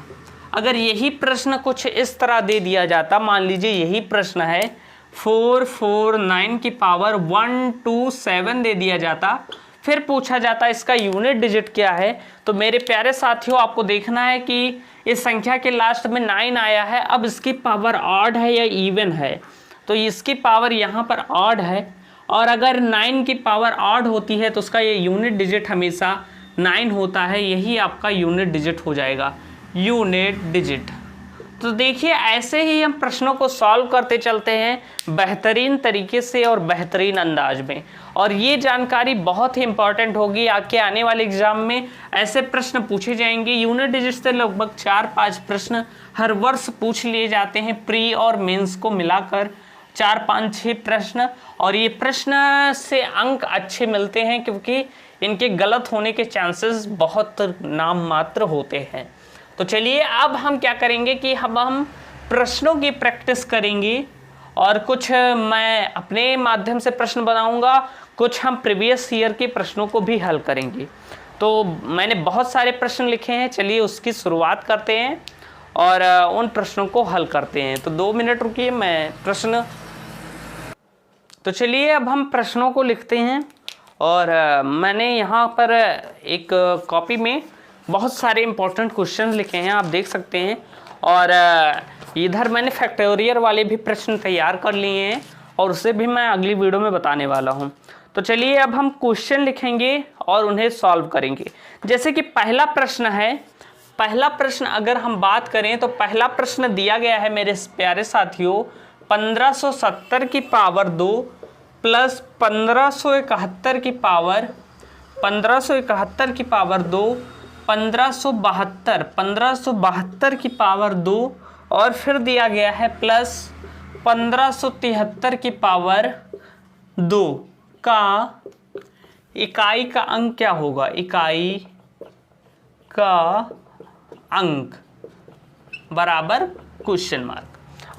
अगर यही प्रश्न कुछ इस तरह दे दिया जाता, मान लीजिए यही प्रश्न है 449 की पावर 127 दे दिया जाता, फिर पूछा जाता इसका यूनिट डिजिट क्या है, तो मेरे प्यारे साथियों आपको देखना है कि इस संख्या के लास्ट में 9 आया है। अब इसकी पावर ऑड है या इवन है, तो इसकी पावर यहाँ पर ऑड है, और अगर 9 की पावर ऑड होती है तो उसका ये यूनिट डिजिट हमेशा 9 होता है। यही आपका यूनिट डिजिट हो जाएगा, यूनिट डिजिट। तो देखिए ऐसे ही हम प्रश्नों को सॉल्व करते चलते हैं बेहतरीन तरीके से और बेहतरीन अंदाज में, और ये जानकारी बहुत ही इंपॉर्टेंट होगी। आगे आने वाले एग्जाम में ऐसे प्रश्न पूछे जाएंगे। यूनिट डिजिट से लगभग 4-5 प्रश्न हर वर्ष पूछ लिए जाते हैं, प्री और मेंस को मिलाकर 4-5-6 प्रश्न, और ये प्रश्न से अंक अच्छे मिलते हैं क्योंकि इनके गलत होने के चांसेस बहुत नाम मात्र होते हैं। तो चलिए अब हम क्या करेंगे कि हम प्रश्नों की प्रैक्टिस करेंगे, और कुछ मैं अपने माध्यम से प्रश्न बनाऊंगा, कुछ हम प्रीवियस ईयर के प्रश्नों को भी हल करेंगे। तो मैंने बहुत सारे प्रश्न लिखे हैं, चलिए उसकी शुरुआत करते हैं और उन प्रश्नों को हल करते हैं। तो 2 मिनट रुकिए, मैं प्रश्न, तो चलिए अब हम प्रश्नों को लिखते हैं। और मैंने यहाँ पर एक कॉपी में बहुत सारे इंपॉर्टेंट क्वेश्चन लिखे हैं, आप देख सकते हैं, और इधर मैंने फैक्टोरियल वाले भी प्रश्न तैयार कर लिए हैं, और उसे भी मैं अगली वीडियो में बताने वाला हूँ। तो चलिए अब हम क्वेश्चन लिखेंगे और उन्हें सॉल्व करेंगे। जैसे कि पहला प्रश्न है, पहला प्रश्न अगर हम बात करें तो पहला प्रश्न दिया गया है मेरे प्यारे साथियों 1570 की पावर 2 प्लस 1571 की पावर 2, 1572 की पावर 2, और फिर दिया गया है प्लस 1573 की पावर 2 का इकाई का अंक क्या होगा, इकाई का अंक बराबर क्वेश्चन मार्क।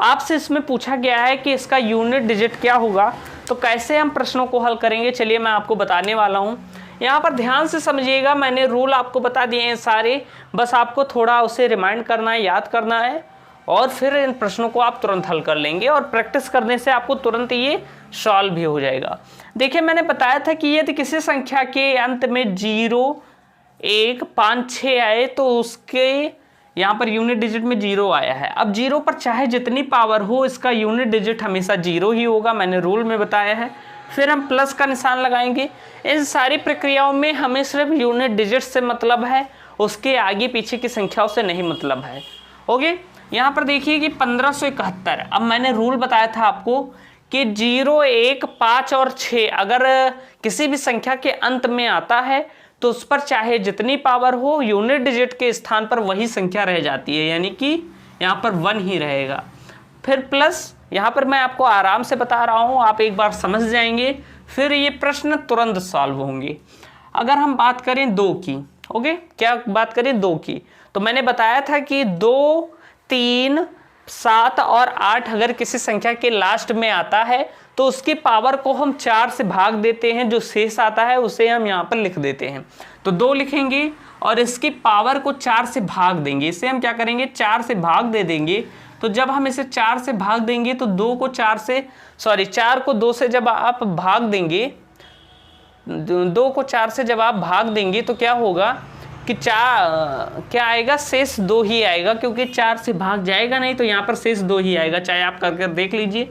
आपसे इसमें पूछा गया है कि इसका यूनिट डिजिट क्या होगा, तो कैसे हम प्रश्नों को हल करेंगे चलिए मैं आपको बताने वाला हूं। यहाँ पर ध्यान से समझिएगा, मैंने रूल आपको बता दिए हैं सारे, बस आपको थोड़ा उसे रिमाइंड करना है, याद करना है, और फिर इन प्रश्नों को आप तुरंत हल कर लेंगे और प्रैक्टिस करने से आपको तुरंत ये सॉल्व भी हो जाएगा। देखिए मैंने बताया था कि यदि किसी संख्या के अंत में 0, 1, 5, 6 आए तो उसके यहाँ पर यूनिट डिजिट में 0 आया है। अब 0 पर चाहे जितनी पावर हो इसका यूनिट डिजिट हमेशा 0 ही होगा, मैंने रूल में बताया है। फिर हम प्लस का निशान लगाएंगे। इन सारी प्रक्रियाओं में हमें सिर्फ यूनिट डिजिट से मतलब है, उसके आगे पीछे की संख्याओं से नहीं मतलब है। ओके, यहाँ पर देखिए कि 1571। अब मैंने रूल बताया था आपको कि 0, 1, 5 और 6 अगर किसी भी संख्या के अंत में आता है तो उस पर चाहे जितनी पावर हो यूनिट डिजिट के स्थान पर वही संख्या रह जाती है, यानी कि यहाँ पर 1 ही रहेगा। फिर प्लस, यहाँ पर मैं आपको आराम से बता रहा हूँ, आप एक बार समझ जाएंगे, फिर ये प्रश्न तुरंत सॉल्व होंगे। अगर हम बात करें 2 की, ओके, क्या बात करें 2 की, तो मैंने बताया था कि 2, 3, 7 और 8 अगर किसी संख्या के लास्ट में आता है तो उसकी पावर को हम 4 से भाग देते हैं, जो शेष आता है उसे हम यहाँ पर लिख देते हैं। तो 2 लिखेंगे और इसकी पावर को 4 से भाग देंगे। इसे हम क्या करेंगे, 4 से भाग दे देंगे। तो जब हम इसे 4 से भाग देंगे तो 4 को 2 से जब आप भाग देंगे, 2 को 4 से जब आप भाग देंगे तो क्या होगा कि क्या आएगा, शेष 2 ही आएगा, क्योंकि 4 से भाग जाएगा नहीं तो यहाँ पर शेष 2 ही आएगा। चाहे आप करके देख लीजिए,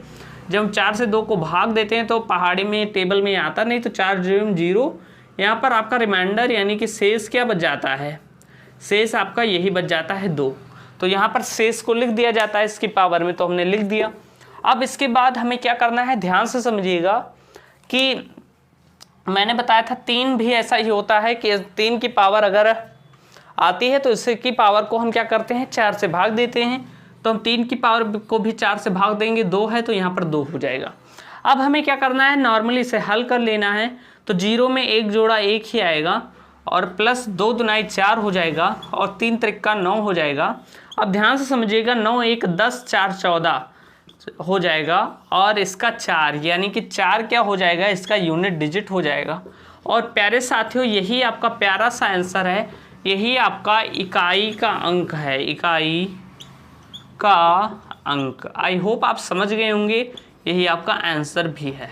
जब हम 4 से 2 को भाग देते हैं तो पहाड़ी में टेबल में आता नहीं, तो 4 0, यहाँ पर आपका रिमाइंडर यानी कि शेष क्या बच जाता है, शेष आपका यही बच जाता है 2। तो यहाँ पर शेष को लिख दिया जाता है इसकी पावर में, तो हमने लिख दिया। अब इसके बाद हमें क्या करना है, ध्यान से समझिएगा कि मैंने बताया था 3 भी ऐसा ही होता है कि 3 की पावर अगर आती है तो इसकी पावर को हम क्या करते हैं, 4 से भाग देते हैं। तो हम 3 की पावर को भी 4 से भाग देंगे, 2 है तो यहाँ पर 2 हो जाएगा। अब हमें क्या करना है, नॉर्मली इसे हल कर लेना है। तो 0 में 1 जोड़ा 1 ही आएगा और प्लस 2 दुनाई 4 हो जाएगा और 3 त्रिक्का 9 हो जाएगा। अब ध्यान से समझिएगा, 9 1 10 4 14 हो जाएगा और इसका 4 यानी कि 4 क्या हो जाएगा, इसका यूनिट डिजिट हो जाएगा। और प्यारे साथियों, यही आपका प्यारा सा आंसर है, यही आपका इकाई का अंक है, इकाई का अंक। आई होप आप समझ गए होंगे, यही आपका आंसर भी है।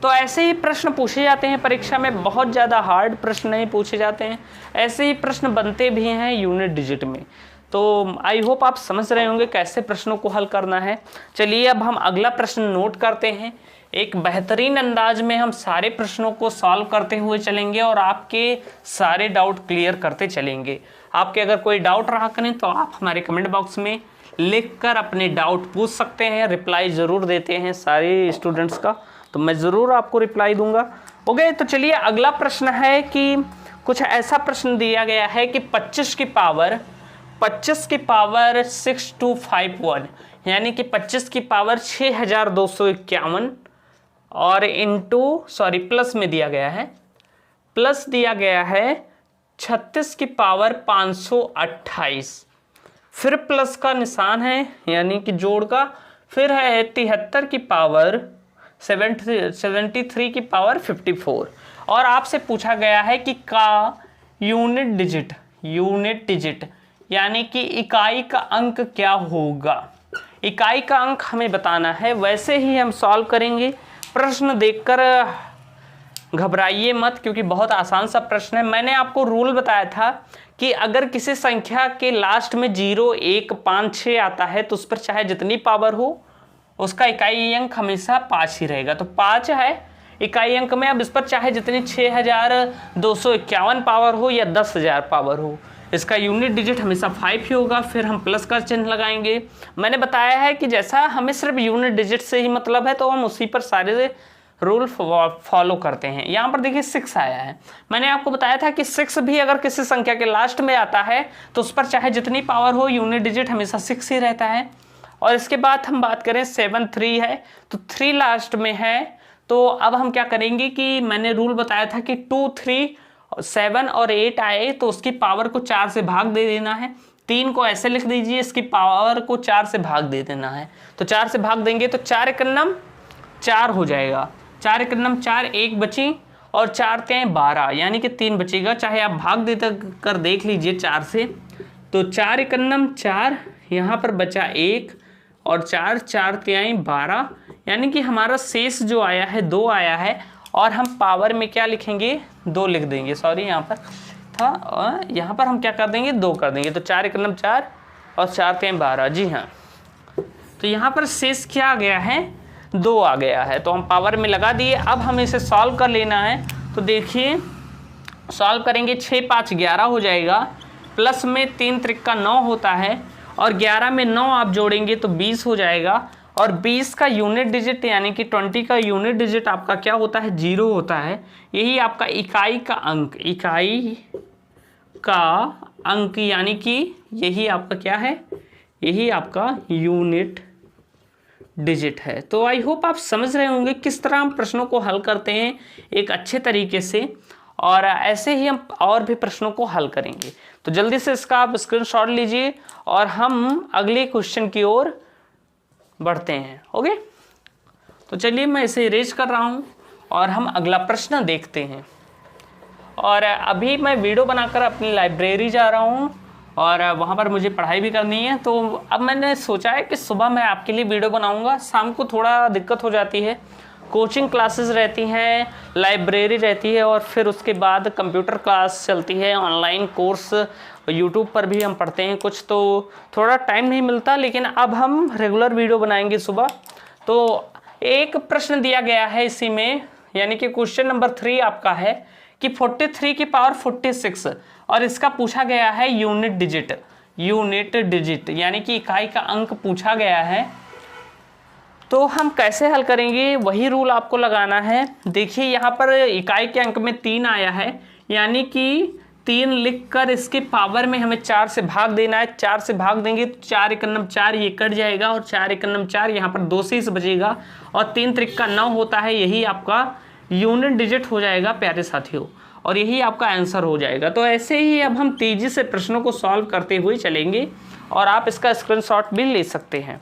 तो ऐसे ही प्रश्न पूछे जाते हैं परीक्षा में, बहुत ज़्यादा हार्ड प्रश्न नहीं पूछे जाते हैं, ऐसे ही प्रश्न बनते भी हैं यूनिट डिजिट में। तो आई होप आप समझ रहे होंगे कैसे प्रश्नों को हल करना है। चलिए अब हम अगला प्रश्न नोट करते हैं। एक बेहतरीन अंदाज में हम सारे प्रश्नों को सॉल्व करते हुए चलेंगे और आपके सारे डाउट क्लियर करते चलेंगे। आपके अगर कोई डाउट रहा करें तो आप हमारे कमेंट बॉक्स में लिखकर अपने डाउट पूछ सकते हैं, रिप्लाई ज़रूर देते हैं सारे स्टूडेंट्स का, तो मैं ज़रूर आपको रिप्लाई दूंगा। ओके, तो चलिए अगला प्रश्न है कि कुछ ऐसा प्रश्न दिया गया है कि 25 की पावर 6251 यानी कि 25 की पावर 6251 और प्लस में दिया गया है, प्लस दिया गया है 36 की पावर 528, फिर प्लस का निशान है यानी कि जोड़ का, फिर है 73 की पावर 73 की पावर 54 और आपसे पूछा गया है कि का यूनिट डिजिट यानी कि इकाई का अंक क्या होगा। इकाई का अंक हमें बताना है, वैसे ही हम सॉल्व करेंगे। प्रश्न देखकर घबराइए मत, क्योंकि बहुत आसान सा प्रश्न है। मैंने आपको रूल बताया था कि अगर किसी संख्या के लास्ट में 0 1 5 6 आता है तो उस पर चाहे जितनी पावर हो उसका इकाई अंक हमेशा 5 ही रहेगा। तो 5 है इकाई अंक में। अब इस पर चाहे जितनी 6251 पावर हो या 10,000 पावर हो, इसका यूनिट डिजिट हमेशा 5 ही होगा। फिर हम प्लस का चिन्ह लगाएंगे। मैंने बताया है कि जैसा हमें सिर्फ यूनिट डिजिट से ही मतलब है तो हम उसी पर सारे रूल फॉलो करते हैं। यहाँ पर देखिए 6 आया है, मैंने आपको बताया था कि 6 भी अगर किसी संख्या के लास्ट में आता है तो उस पर चाहे जितनी पावर हो यूनिट डिजिट हमेशा 6 ही रहता है। और इसके बाद हम बात करें 7 3 है तो 3 लास्ट में है। तो अब हम क्या करेंगे कि मैंने रूल बताया था कि 2 3 7 और 8 आए तो उसकी पावर को 4 से भाग दे देना है। 3 को ऐसे लिख दीजिए, इसकी पावर को 4 से भाग दे देना है। तो 4 से भाग देंगे तो 4 एकन्नम 4 हो जाएगा, 4 एकन्नम 4, 1 बची और 4 के 12 यानी कि 3 बचेगा। चाहे आप भाग दे कर देख लीजिए 4 से, तो 4 एकन्नम 4 यहाँ पर बचा 1 और 4, 4 तिहाई 12, यानी कि हमारा शेष जो आया है 2 आया है। और हम पावर में क्या लिखेंगे, 2 लिख देंगे, सॉरी यहाँ पर था, और यहाँ पर हम क्या कर देंगे, 2 कर देंगे। तो 4 एकम 4 और 4 तिहाई 12, जी हाँ। तो यहाँ पर शेष क्या आ गया है, 2 आ गया है, तो हम पावर में लगा दिए। अब हम इसे सॉल्व कर लेना है। तो देखिए सॉल्व करेंगे, 6 5 11 हो जाएगा, प्लस में 3 त्रिक्का 9 होता है, और 11 में 9 आप जोड़ेंगे तो 20 हो जाएगा। और 20 का यूनिट डिजिट यानी कि 20 का यूनिट डिजिट आपका क्या होता है, 0 होता है। यही आपका इकाई का अंक, इकाई का अंक यानी कि यही आपका क्या है, यही आपका यूनिट डिजिट है। तो आई होप आप समझ रहे होंगे किस तरह हम प्रश्नों को हल करते हैं एक अच्छे तरीके से, और ऐसे ही हम और भी प्रश्नों को हल करेंगे। तो जल्दी से इसका आप स्क्रीनशॉट लीजिए और हम अगले क्वेश्चन की ओर बढ़ते हैं। ओके, तो चलिए मैं इसे इरेज कर रहा हूँ और हम अगला प्रश्न देखते हैं। और अभी मैं वीडियो बनाकर अपनी लाइब्रेरी जा रहा हूँ और वहाँ पर मुझे पढ़ाई भी करनी है। तो अब मैंने सोचा है कि सुबह मैं आपके लिए वीडियो बनाऊँगा, शाम को थोड़ा दिक्कत हो जाती है, कोचिंग क्लासेस रहती हैं, लाइब्रेरी रहती है, और फिर उसके बाद कंप्यूटर क्लास चलती है, ऑनलाइन कोर्स यूट्यूब पर भी हम पढ़ते हैं कुछ, तो थोड़ा टाइम नहीं मिलता। लेकिन अब हम रेगुलर वीडियो बनाएंगे सुबह। तो एक प्रश्न दिया गया है इसी में, यानी कि क्वेश्चन नंबर 3 आपका है कि 43 की पावर 46, और इसका पूछा गया है यूनिट डिजिट यानी कि इकाई का अंक पूछा गया है। तो हम कैसे हल करेंगे, वही रूल आपको लगाना है। देखिए यहाँ पर इकाई के अंक में 3 आया है, यानी कि 3 लिखकर इसके पावर में हमें 4 से भाग देना है। 4 से भाग देंगे तो 4 एकम 4 ये कट जाएगा, और 4 एकम 4 यहाँ पर 2 शेष बचेगा, और 3 त्रिक्का 9 होता है, यही आपका यूनिट डिजिट हो जाएगा प्यारे साथियों, और यही आपका आंसर हो जाएगा। तो ऐसे ही अब हम तेज़ी से प्रश्नों को सॉल्व करते हुए चलेंगे, और आप इसका स्क्रीनशॉट भी ले सकते हैं।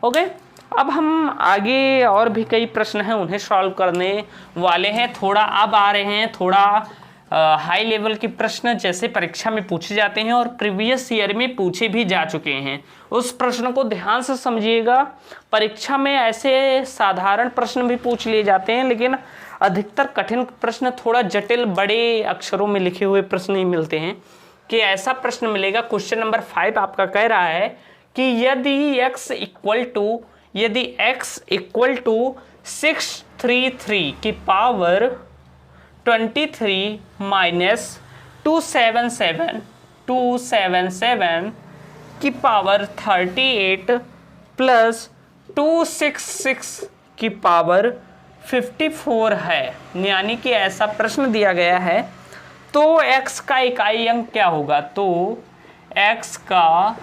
ओके, अब हम आगे और भी कई प्रश्न हैं उन्हें सॉल्व करने वाले हैं। थोड़ा अब आ रहे हैं थोड़ा हाई लेवल के प्रश्न, जैसे परीक्षा में पूछे जाते हैं और प्रीवियस ईयर में पूछे भी जा चुके हैं। उस प्रश्न को ध्यान से समझिएगा। परीक्षा में ऐसे साधारण प्रश्न भी पूछ लिए जाते हैं, लेकिन अधिकतर कठिन प्रश्न, थोड़ा जटिल बड़े अक्षरों में लिखे हुए प्रश्न ही मिलते हैं। कि ऐसा प्रश्न मिलेगा, क्वेश्चन नंबर 5 आपका कह रहा है कि यदि x इक्वल टू 633 की पावर 23 माइनस 277 की पावर 38 प्लस 266 की पावर 54 है, यानी कि ऐसा प्रश्न दिया गया है, तो x का इकाई अंक क्या होगा। तो x का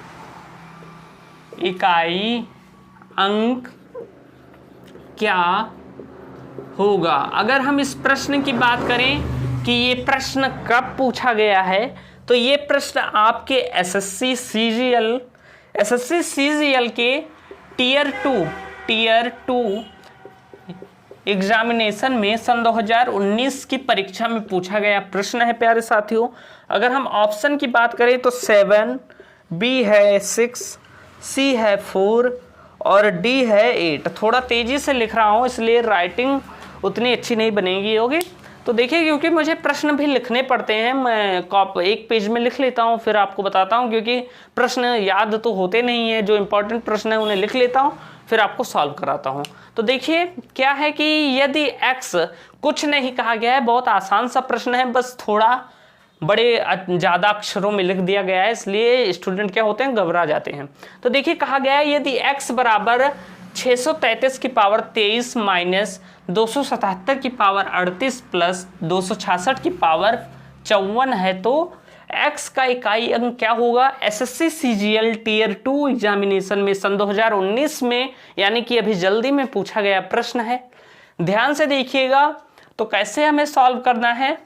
इकाई अंक क्या होगा। अगर हम इस प्रश्न की बात करें कि ये प्रश्न कब पूछा गया है, तो ये प्रश्न आपके एसएससी सीजीएल के टीयर टू एग्जामिनेशन में सन 2019 की परीक्षा में पूछा गया प्रश्न है प्यारे साथियों। अगर हम ऑप्शन की बात करें तो 7, बी है 6, सी है 4 और डी है 8। थोड़ा तेजी से लिख रहा हूँ इसलिए राइटिंग उतनी अच्छी नहीं बनेगी होगी। तो देखिए, क्योंकि मुझे प्रश्न भी लिखने पड़ते हैं, मैं एक पेज में लिख लेता हूँ फिर आपको बताता हूँ, क्योंकि प्रश्न याद तो होते नहीं है। जो इंपॉर्टेंट प्रश्न है उन्हें लिख लेता हूँ फिर आपको सॉल्व कराता हूँ। तो देखिए क्या है कि यदि x कुछ नहीं कहा गया है, बहुत आसान सा प्रश्न है, बस थोड़ा बड़े ज़्यादा अक्षरों में लिख दिया गया है, इसलिए स्टूडेंट क्या होते हैं, घबरा जाते हैं। तो देखिए कहा गया है यदि x बराबर 633 की पावर 23 माइनस 277 की पावर 38 प्लस 266 की पावर 54 है, तो x का इकाई अंक क्या होगा। एसएससी सीजीएल टीयर 2 एग्जामिनेशन में सन 2019 में, यानी कि अभी जल्दी में पूछा गया प्रश्न है। ध्यान से देखिएगा। तो कैसे हमें सॉल्व करना है,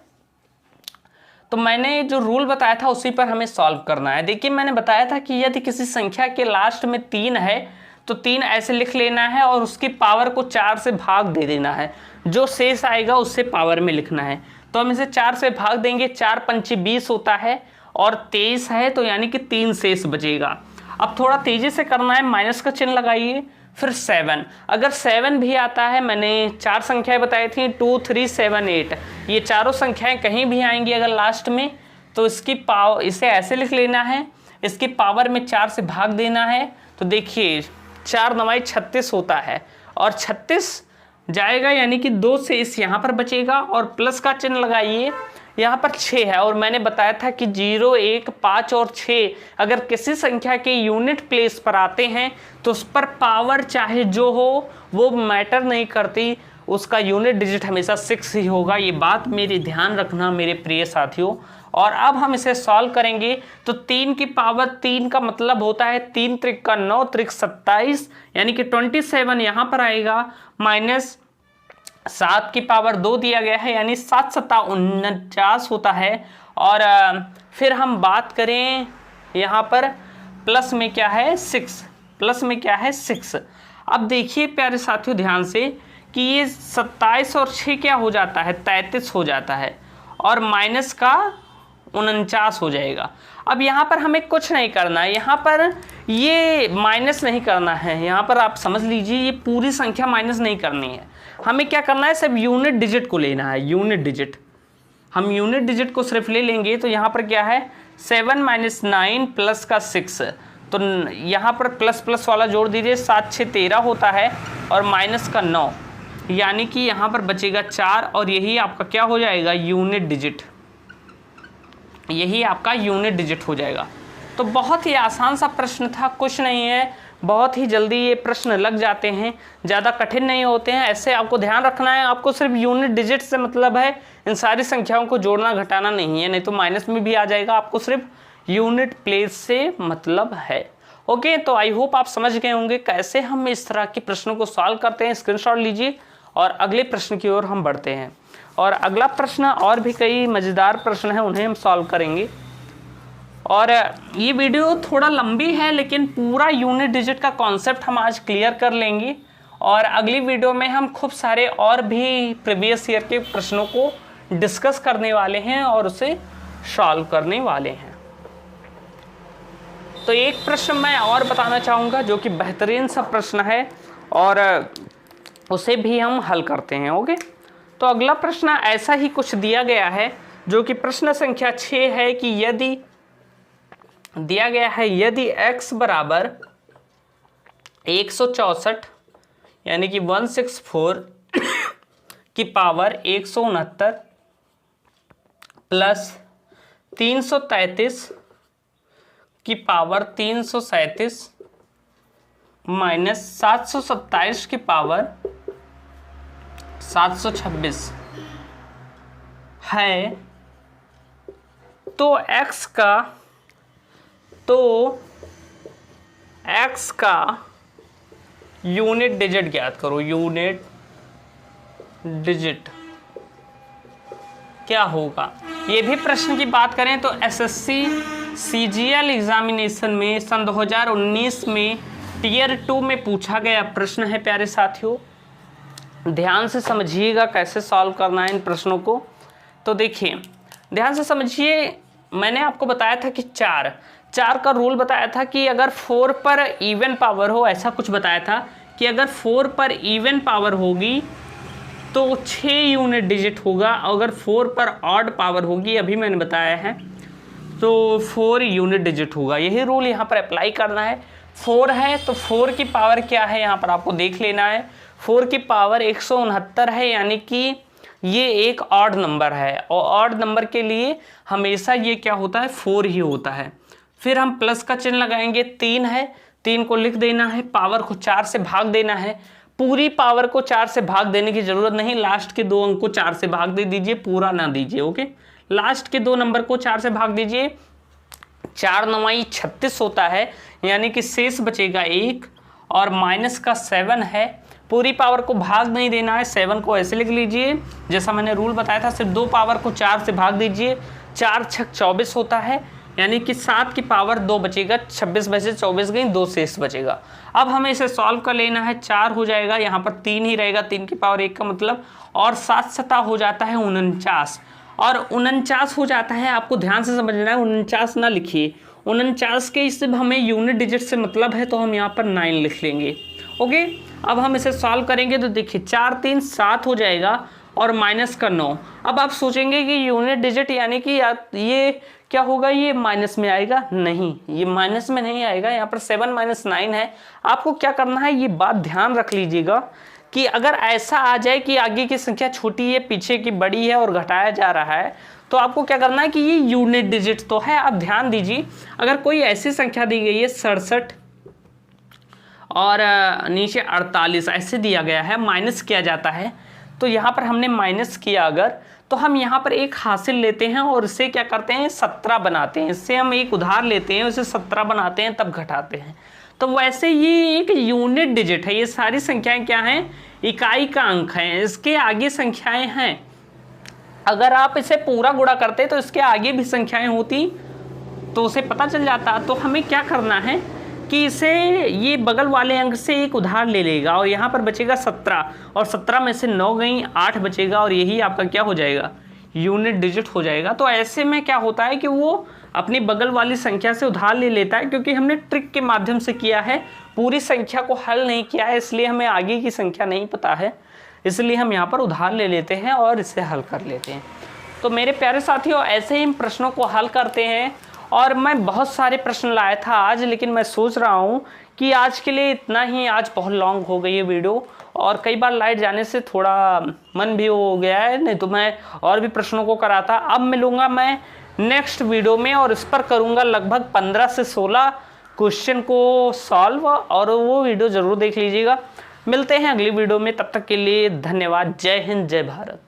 तो मैंने जो रूल बताया था उसी पर हमें सॉल्व करना है। देखिए मैंने बताया था कि यदि किसी संख्या के लास्ट में 3 है तो 3 ऐसे लिख लेना है और उसकी पावर को 4 से भाग दे देना है, जो शेष आएगा उससे पावर में लिखना है। तो हम इसे 4 से भाग देंगे, 4 पंचे 20 होता है और 23 है, तो यानी कि 3 शेष बचेगा। अब थोड़ा तेजी से करना है, माइनस का चिन्ह लगाइए, फिर 7। अगर 7 भी आता है, मैंने 4 संख्याएं बताई थी 2 3 7 8, ये चारों संख्याएं कहीं भी आएंगी अगर लास्ट में, तो इसकी पावर, इसे ऐसे लिख लेना है, इसकी पावर में 4 से भाग देना है। तो देखिए 4 9 36 होता है, और 36 जाएगा यानी कि 2 से इस यहाँ पर बचेगा, और प्लस का चिन्ह लगाइए, यहाँ पर 6 है, और मैंने बताया था कि 0 1 5 और 6 अगर किसी संख्या के यूनिट प्लेस पर आते हैं तो उस पर पावर चाहे जो हो वो मैटर नहीं करती, उसका यूनिट डिजिट हमेशा 6 ही होगा। ये बात मेरी ध्यान रखना मेरे प्रिय साथियों। और अब हम इसे सॉल्व करेंगे तो 3 की पावर 3 का मतलब होता है 3 त्रिक का 9 त्रिक 27, यानी कि 27 यहाँ पर आएगा, माइनस 7 की पावर 2 दिया गया है, यानी 7 7 49 होता है। और फिर हम बात करें यहाँ पर प्लस में क्या है 6, प्लस में क्या है 6। अब देखिए प्यारे साथियों ध्यान से कि ये 27 और 6 क्या हो जाता है 33 हो जाता है, और माइनस का 49 हो जाएगा। अब यहाँ पर हमें कुछ नहीं करना है, यहाँ पर ये माइनस नहीं करना है, यहाँ पर आप समझ लीजिए ये पूरी संख्या माइनस नहीं करनी है, हमें क्या करना है सिर्फ यूनिट डिजिट को लेना है, यूनिट डिजिट। हम यूनिट डिजिट को सिर्फ ले लेंगे तो यहाँ पर क्या है 7 - 9 प्लस का 6, तो यहाँ पर प्लस प्लस वाला जोड़ दीजिए, 7 6 13 होता है, और माइनस का 9, यानी कि यहाँ पर बचेगा 4, और यही आपका क्या हो जाएगा यूनिट डिजिट, यही आपका यूनिट डिजिट हो जाएगा। तो बहुत ही आसान सा प्रश्न था, कुछ नहीं है, बहुत ही जल्दी ये प्रश्न लग जाते हैं, ज़्यादा कठिन नहीं होते हैं। ऐसे आपको ध्यान रखना है, आपको सिर्फ यूनिट डिजिट से मतलब है, इन सारी संख्याओं को जोड़ना घटाना नहीं है, नहीं तो माइनस में भी आ जाएगा। आपको सिर्फ यूनिट प्लेस से मतलब है। ओके, तो आई होप आप समझ गए होंगे कैसे हम इस तरह के प्रश्नों को सॉल्व करते हैं। स्क्रीनशॉट लीजिए और अगले प्रश्न की ओर हम बढ़ते हैं। और अगला प्रश्न, और भी कई मज़ेदार प्रश्न हैं, उन्हें हम सॉल्व करेंगे। और ये वीडियो थोड़ा लंबी है, लेकिन पूरा यूनिट डिजिट का कॉन्सेप्ट हम आज क्लियर कर लेंगे, और अगली वीडियो में हम खूब सारे और भी प्रीवियस ईयर के प्रश्नों को डिस्कस करने वाले हैं और उसे सॉल्व करने वाले हैं। तो एक प्रश्न मैं और बताना चाहूँगा जो कि बेहतरीन सा प्रश्न है, और उसे भी हम हल करते हैं। ओके, तो अगला प्रश्न ऐसा ही कुछ दिया गया है, जो कि प्रश्न संख्या 6 है कि यदि दिया गया है, यदि x बराबर 164 यानी कि 164 की पावर 169 प्लस 333 की पावर 337 माइनस 727 की पावर 726 है, तो x का यूनिट डिजिट ज्ञात करो। यूनिट डिजिट क्या होगा? ये भी प्रश्न की बात करें तो एसएससी सीजीएल एग्जामिनेशन में सन 2019 में टियर 2 में पूछा गया प्रश्न है। प्यारे साथियों ध्यान से समझिएगा कैसे सॉल्व करना है इन प्रश्नों को। तो देखिए ध्यान से समझिए, मैंने आपको बताया था कि 4 का रूल बताया था कि अगर 4 पर इवन पावर हो, ऐसा कुछ बताया था कि अगर 4 पर इवन पावर होगी तो 6 यूनिट डिजिट होगा, अगर 4 पर ऑड पावर होगी, अभी मैंने बताया है, तो 4 यूनिट डिजिट होगा। यही रूल यहाँ पर अप्लाई करना है। 4 है तो 4 की पावर क्या है यहाँ पर आपको देख लेना है। 4 की पावर 169 है, यानी कि ये एक ऑड नंबर है, और ऑड नंबर के लिए हमेशा ये क्या होता है 4 ही होता है। फिर हम प्लस का चिन्ह लगाएंगे, 3 है, 3 को लिख देना है, पावर को 4 से भाग देना है। पूरी पावर को 4 से भाग देने की जरूरत नहीं, लास्ट के 2 अंक को 4 से भाग दे दीजिए, पूरा ना दीजिए। ओके, लास्ट के 2 नंबर को 4 से भाग दीजिए। 4 9 36 होता है, यानी कि शेष बचेगा 1, और माइनस का 7 है। पूरी पावर को भाग नहीं देना है, 7 को ऐसे लिख लीजिए जैसा मैंने रूल बताया था, सिर्फ 2 पावर को 4 से भाग दीजिए। 4 6 24 होता है, यानी कि 7 की पावर 2 बचेगा, 26 में से 24 गई, 2 शेष बचेगा। अब हमें इसे सॉल्व कर लेना है। 4 हो जाएगा, यहाँ पर 3 ही रहेगा, 3 की पावर 1 का मतलब, और 7 7 हो जाता है 49, और 49 हो जाता है। आपको ध्यान से समझना है, 49 ना लिखिए, 49 के इस हमें यूनिट डिजिट से मतलब है, तो हम यहाँ पर 9 लिख लेंगे। ओके, अब हम इसे सॉल्व करेंगे तो देखिए 4 3 7 हो जाएगा और माइनस का 9। अब आप सोचेंगे कि यूनिट डिजिट यानी कि ये क्या होगा, ये माइनस में आएगा, नहीं ये माइनस में नहीं आएगा, यहाँ पर 7 - 9 है। आपको क्या करना है, ये बात ध्यान रख लीजिएगा कि अगर ऐसा आ जाए कि आगे की संख्या छोटी है पीछे की बड़ी है और घटाया जा रहा है, तो आपको क्या करना है कि ये यूनिट डिजिट तो है। आप ध्यान दीजिए, अगर कोई ऐसी संख्या दी गई है 67 और नीचे 48 ऐसे दिया गया है, माइनस किया जाता है, तो यहाँ पर हमने माइनस किया अगर, तो हम यहाँ पर एक हासिल लेते हैं और इसे क्या करते हैं 17 बनाते हैं। इससे हम एक उधार लेते हैं, उसे 17 बनाते हैं, तब घटाते हैं। तो वैसे ये एक यूनिट डिजिट है। ये सारी संख्याएं क्या हैं, इकाई का अंक हैं, इसके आगे संख्याएं हैं। अगर आप इसे पूरा गुणा करते तो इसके आगे भी संख्याएं होती तो उसे पता चल जाता। तो हमें क्या करना है कि इसे ये बगल वाले अंक से एक उधार ले लेगा और यहाँ पर बचेगा 17 और 17 में से 9 गई, 8 बचेगा और यही आपका क्या हो जाएगा, यूनिट डिजिट हो जाएगा। तो ऐसे में क्या होता है कि वो अपनी बगल वाली संख्या से उधार ले लेता है, क्योंकि हमने ट्रिक के माध्यम से किया है, पूरी संख्या को हल नहीं किया है, इसलिए हमें आगे की संख्या नहीं पता है, इसलिए हम यहाँ पर उधार ले लेते हैं और इसे हल कर लेते हैं। तो मेरे प्यारे साथियों, ऐसे ही हम प्रश्नों को हल करते हैं। और मैं बहुत सारे प्रश्न लाया था आज, लेकिन मैं सोच रहा हूँ कि आज के लिए इतना ही। आज बहुत लॉन्ग हो गई है वीडियो और कई बार लाइट जाने से थोड़ा मन भी हो गया है, नहीं तो मैं और भी प्रश्नों को कराता। अब मिलूँगा मैं नेक्स्ट वीडियो में और इस पर करूँगा लगभग 15 से 16 क्वेश्चन को सॉल्व, और वो वीडियो ज़रूर देख लीजिएगा। मिलते हैं अगली वीडियो में, तब तक के लिए धन्यवाद। जय हिंद, जय भारत।